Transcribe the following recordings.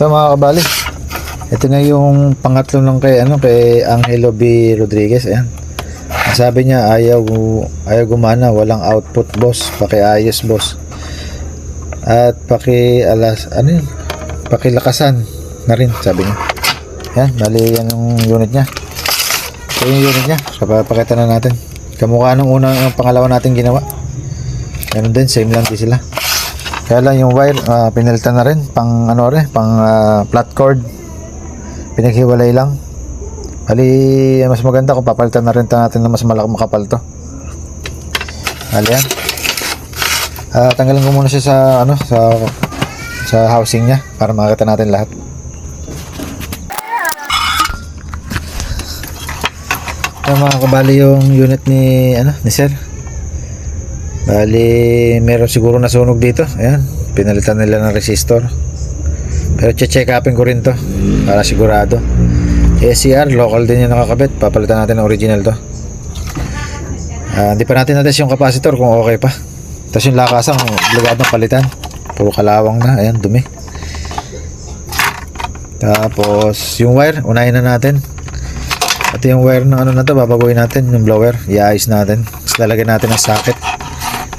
Ito mga kabali, ito na yung pangatlo ng kay Angelo B. Rodriguez. Ayan. Sabi niya ayaw gumana, walang output boss, pakiayos boss. At pakilakasan na rin sabi niya. Yan, bali yan yung unit niya. Ito yung unit niya. Papakita na natin. Kamukha nung unang pangalawa natin ginawa. Ganun din, same lang din sila. Kaya lang yung wire, pinalitan na rin pang flat cord. Pinaghiwalay lang. Bali, mas maganda kung papalitan na rin natin na mas makapal to. Bali yan. Tanggalin ko muna siya sa housing niya para makita natin lahat. Ito mga kabali yung unit ni Sir. Bali, meron siguro nasunog dito. Ayan, pinalitan nila ng resistor. Pero check upin ko rin to para sigurado. SCR, local din yung nakakabit. Papalitan natin ng original to. Hindi pa natin natest yung capacitor kung okay pa. Tapos yung lakasang obligadong palitan. Puro kalawang na. Ayan, dumi. Tapos yung wire, unahin na natin. At yung wire ng na to, babaguhin natin yung blower. I-ayos natin. Tapos lalagyan natin ng socket.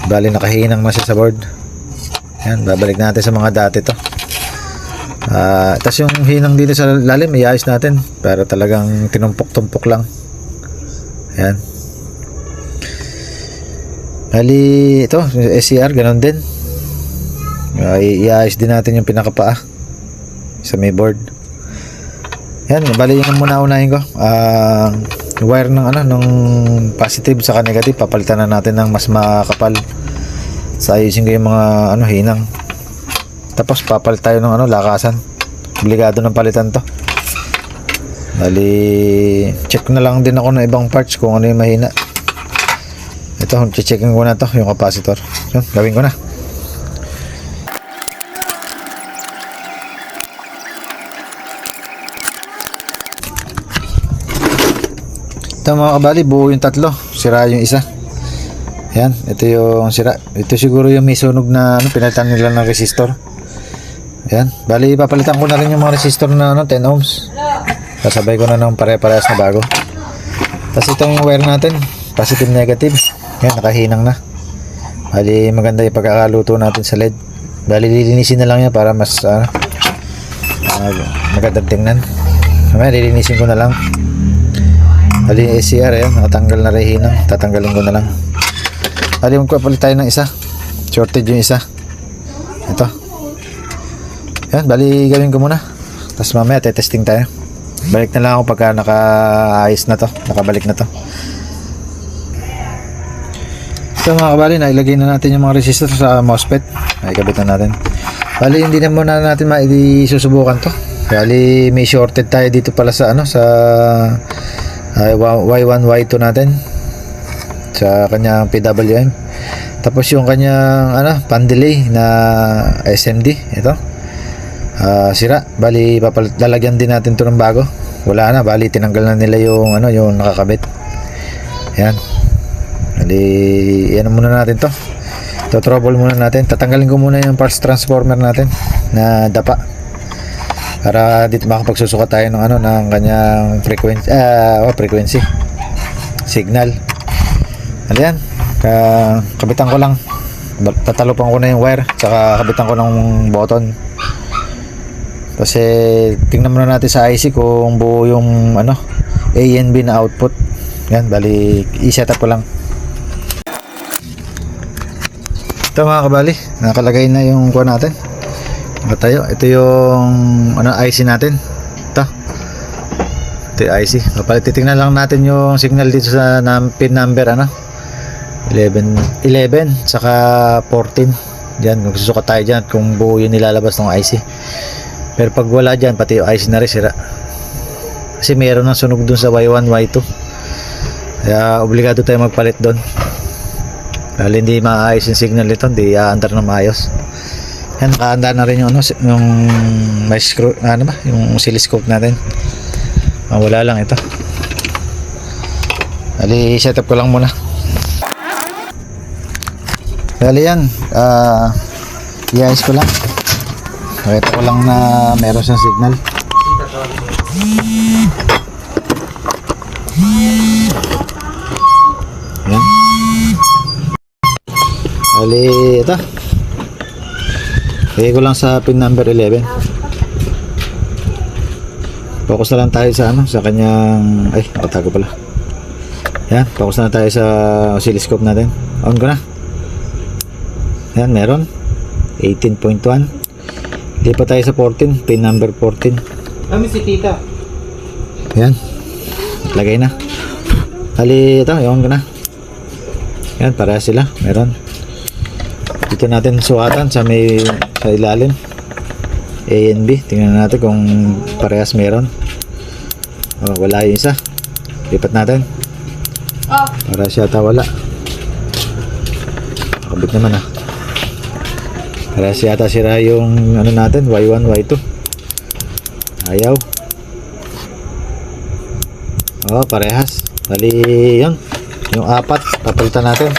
Bali, nakahinang na siya sa board. Ayan, babalik natin sa mga dati to. Tapos yung hinang dito sa lalim, i-ayos natin para talagang tinumpok-tumpok lang. Ayan. Bali, ito SCR, ganun din. I-ayos din natin yung pinakapaa sa may board. Ayan, bali yun muna unahin ko. Wire ng positive sa negative, papalitan na natin ng mas makapal. Sa ayusin ko yung mga hinang. Tapos papalit tayo ng lakasan. Obligado ng palitan to. Bali, check na lang din ako ng ibang parts kung ano yung mahina. Ito, checkin ko na to, yung capacitor. Yun, gawin ko na. Ito mga kabali, buo yung tatlo. Sira yung isa. Yan, ito yung sira. Ito siguro yung may sunog na pinalitan nila ng resistor. Yan, bali papalitan ko na rin yung mga resistor na 10 ohms. Kasabay ko na ng pare-parehas na bago. Tapos ito yung wire natin, positive negative. Yan, nakahinang na. Bali maganda yung pagkakaluto natin sa LED. Bali lilinisin na lang yan para mas magandang tingnan. Mamaya lilinisin ko na lang. Bali yung SCR, yan, nakatanggal na rin hinang. Tatanggalin ko na lang. Bali magpapalit tayo ng isa. Shorted yung isa. Ito. Yan, bali gawin ko muna. Tapos mamaya testing tayo. Balik na lang ako pagka nakaayos na to. Nakabalik na to. So mga kabali, nailagay na natin yung mga resistor sa MOSFET. Naikabit na natin. Bali hindi na muna natin maisusubukan to. Bali may shorted tayo dito pala sa Y1, Y2 natin. Sa kanyang PWM. Tapos yung kanyang pan-delay na SMD. Ito. Sira. Bali lalagyan din natin to ng bago. Wala na, bali tinanggal na nila yung yung nakakabit. Yan. Bali yan muna natin to. Trouble muna natin. Tatanggalin ko muna yung parts transformer natin na dapa. Para dito makapagsusukat tayo ng kanyang frequency. Signal. Ayan. Kabitan ko lang. Tatalupan ko na yung wire, saka kabitan ko ng button. Kasi tingnan muna natin sa IC kung buo yung A and B na output. Yan, bali i-set up ko lang. Ito mga kabali, nakalagay na yung kuha natin. Tayo, ito yung IC natin. Ito yung IC. Titingnan lang natin yung signal dito sa pin number 11 saka 14. Diyan, magsusukat tayo diyan kung buo yung nilalabas ng IC. Pero pag wala dyan, pati yung IC na rin sira. Kasi mayroon ng sunog dun sa Y1, Y2. Kaya obligado tayo magpalit doon. Dahil hindi maayos yung signal nito, hindi aandar na maayos. Yan, nakaanda na rin yung may screw, yung oscilloscope natin. Wala lang ito. Dali, set up ko lang muna. Dali yan, i-ayos ko lang. Nakita ko lang na meron siyang signal. Yan. Bali, ito. Lagay ko lang sa pin number 11. Focus na lang tayo sa ano, sa kanyang, ay, nakatago pala. Yan, focus na tayo sa oscilloscope natin. On ko na. Yan, meron 18.1. Lipat tayo sa 14, pin number 14. Kami si tita. Yan, lagay na. Hali, ito, on ko na. Yan, para sila, meron. Dito natin suwatan sa may, sa ilalim. A and B, tingnan natin kung parehas meron. Oh, wala yung isa. Lipat natin. Para siya wala. Kabit naman ah. Para siya sira yung ano natin, Y1, Y2. Ayaw. Oh, parehas. Bali yun. Yung apat, papalitan natin.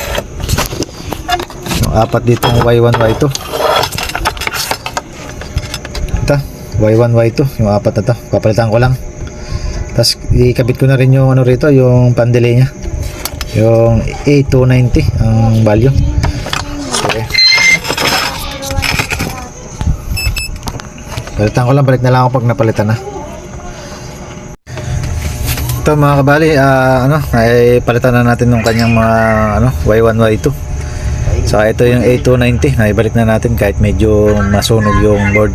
Yung apat dito ng Y1, Y2. Ito, Y1, Y2. Yung apat na to. Papalitan ko lang. Tapos ikabit ko na rin yung ano rito, yung pandelay niya. Yung A290 ang value. Okay. Palitan ko lang, balik na lang ako pag napalitan na. Ito mga kabali, ano, ay palitan na natin ng kanyang mga ano, Y1, Y2. Saka ito yung A290, naibalik na natin kahit medyo masunog yung board.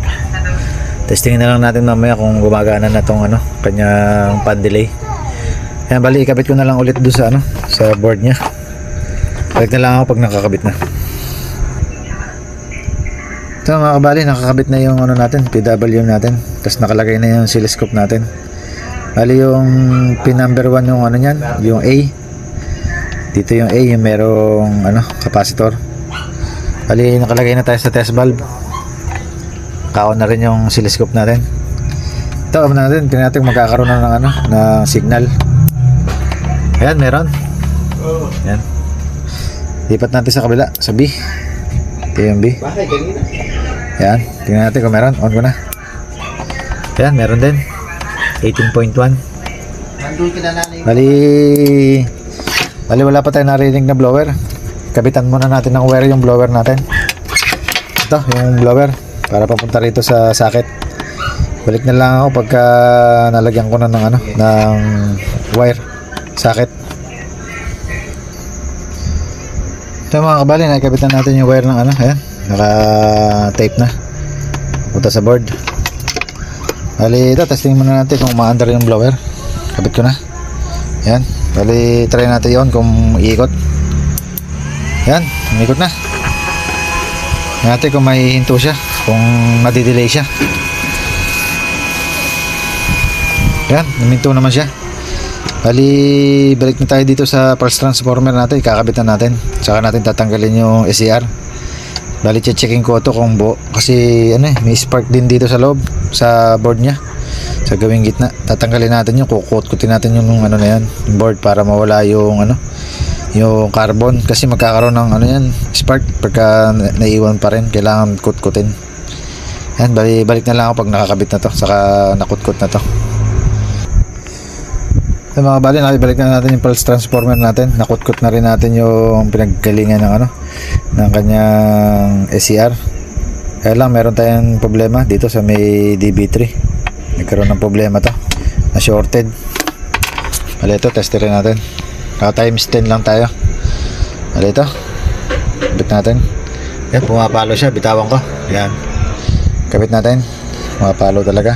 Testingin na lang natin mamaya kung gumagana na tong ano, kanyang pan delay. Ayan, bali ikabit ko na lang ulit doon sa ano, sa board niya. Balik na lang ako pag nakakabit na. Ito mga kabali, nakakabit na yung ano natin, PWM natin. Tapos nakalagay na yung oscilloscope natin. Bali yung pin number 1 yung ano niyan, yung A. Dito yung A, yung merong ano, capacitor. Bali nakalagay na tayo sa test valve. Kaon na rin yung oscilloscope natin. Ito natin, tingnan natin magkakaroon na ng ano, na signal. Ayan, meron. Ayan. Lipat natin sa kabila, sa B. Ito yung B. Ayan, tingnan natin kung meron. On ko na. Ayan, meron din. 18.1. Bali wala pa tayo narinig na blower. Kabitan muna natin ng wire yung blower natin. Ito, yung blower. Para papunta rito sa socket. Balik na lang ako pagka nalagyan ko na ng ano, ng wire socket. Ito mga kabali, nakikabitan natin yung wire ng ano, ayan, naka-tape na. Punta sa board. Bali ito, testing muna natin kung ma-under yung blower. Kabit ko na. Ayan, bali try natin yon kung iikot. Ayan, umikot na. Natin kung mahihinto siya, kung madidelay siya. Ayan, huminto naman siya. Bali, balik na tayo dito sa pulse transformer natin, ikakabitan natin. Saka natin tatanggalin yung SCR. Bali, checking ko ito kung buo. Kasi ano, may spark din dito sa loob, sa board niya. Sa gawing gitna. Tatanggalin natin yung, kukutin natin yung ano na yan, yung board para mawala yung ano, yung carbon. Kasi magkakaroon ng ano yan, spark pagka naiwan pa rin. Kailangan kutkutin. Yan, balik na lang ako pag nakakabit na to, saka nakutkut na to. So mga bali, nakibalik na natin yung pulse transformer natin. Nakutkut na rin natin yung pinaggalingan ng ano, ng kanyang SCR. Kaya lang meron tayong problema dito sa may DB3. Nagkaroon ng problema to, na shorted. Bali ito, testerin natin. Naka times 10 lang tayo. Bali ito, kabit natin. Yan, pumapalo siya, bitawan ko. Yan, kabit natin, pumapalo talaga.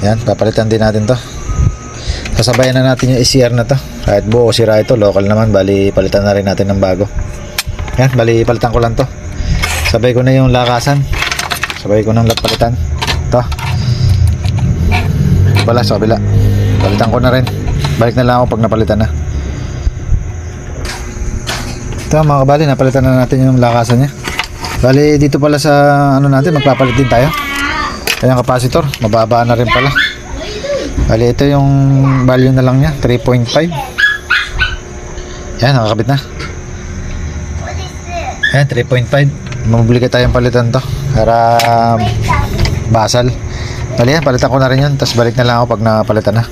Yan, papalitan din natin to. Sasabayan na natin yung SCR na to. Kahit buo sira ito, local naman, bali palitan na rin natin ng bago. Yan, bali palitan ko lang to. Sabay ko na yung lakasan. Sabay ko ng palitan. Ito. Pala sa kabila. Palitan ko na rin. Balik na lang ako pag napalitan na. Ito mga kabali, napalitan na natin yung lakasan niya. Bali dito pala sa ano natin, magpapalit din tayo. Kaya yung capacitor, mababa na rin pala. Bali ito yung value na lang niya, 3.5. Yan, nakakabit na. Yan, 3.5. Mamabili ka tayong palitan to. para basal. Bali yan, palitan ko na rin yun, tapos balik na lang ako pag napalitan na.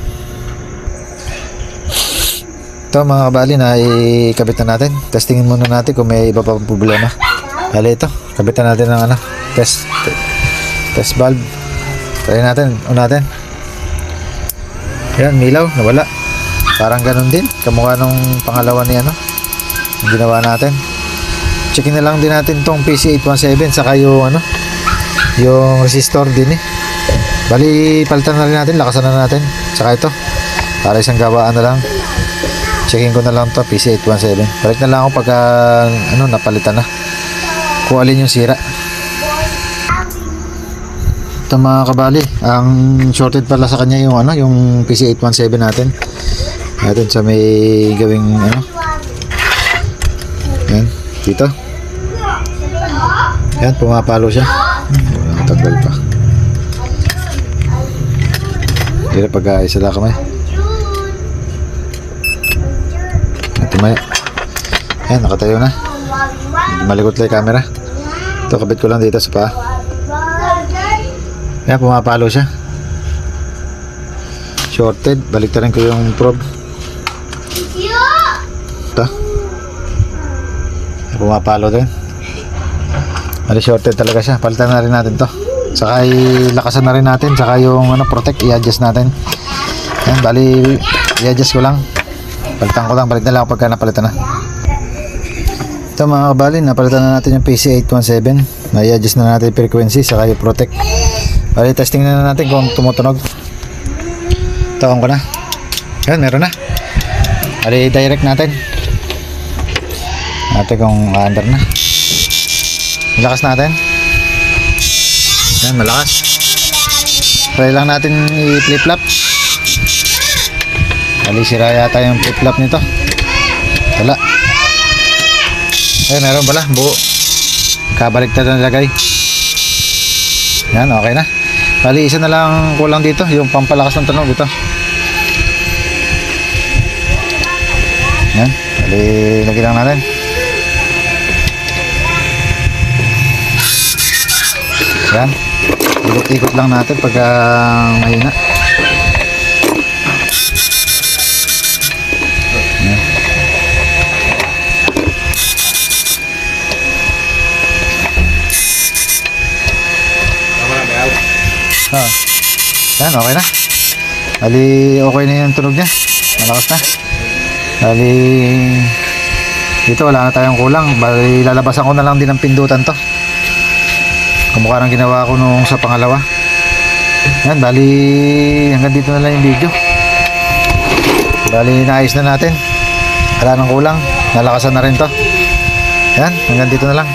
Ito mga kabali, na ikabit na natin. Testingin muna natin kung may iba pa problema. Bali ito, kabitan natin ng ano, test valve. Try natin, unatin. Yan, milaw, nawala. Parang ganun din, kamukha nung pangalawa ni ano, yung ginawa natin. Checkin na lang din natin tong PC817 saka yung ano, yung resistor din eh. Bali, palitan na rin natin, lakasan na natin. Saka ito, para isang gawaan na lang. Checkin ko na lang to PC817. Balik na lang ako pagka ano, napalitan na. Kung alin yung sira. Ito mga kabali, ang shorted pala sa kanya yung ano, yung PC817 natin. Natin sa may gawing ano. Yan, dito. Yan, pumapalo siya. Tagal pa. Hirap pag-aisa lang kamay. Tumaya. Yan, nakatayo na. Malikot lang yung camera. Ito, kabit ko lang dito sa paa. Yan, pumapalo siya. Shorted. Baliktarin ko yung probe. Ito. Yan, pumapalo din. Bali, shorted talaga siya. Palitan na rin natin to. Saka lakasan na rin natin. Saka yung ano, protect, i-adjust natin. Yan, bali, i-adjust ko lang. Palitan ko lang, balik na lang pagka napalitan na. Ito mga kabali, napalitan na natin yung PC817. Na-adjust na natin yung frequency, saka yung protect. Bali, testing na natin kung tumutunog. Tawang ko na. Yan, meron na. Bali, direct natin. Natin kung under na. Malakas natin. Yan, malakas. Try lang natin i-flip-flop. Bali, sira yata yung flip-flop nito. Wala. Ay, meron pala. Buo. Kabaliktad na nilagay. Yan, okay na. Bali, isa na lang kulang dito. Yung pampalakas ng tunog dito. Yan. Bali, lagyan lang natin. Yan. Ikot-ikot lang natin pagka mahina. Yan, okay na. Bali, okay na yung tunog niya. Malakas na. Bali, dito wala na tayong kulang. Bali, lalabasan ko na lang din ang pindutan to. Kamukha ng ginawa ko nung sa pangalawa. Yan, bali, hanggang dito na lang yung video. Bali, naayos na natin. Wala nang kulang. Nalakasan na rin to. Yan, hanggang dito na lang.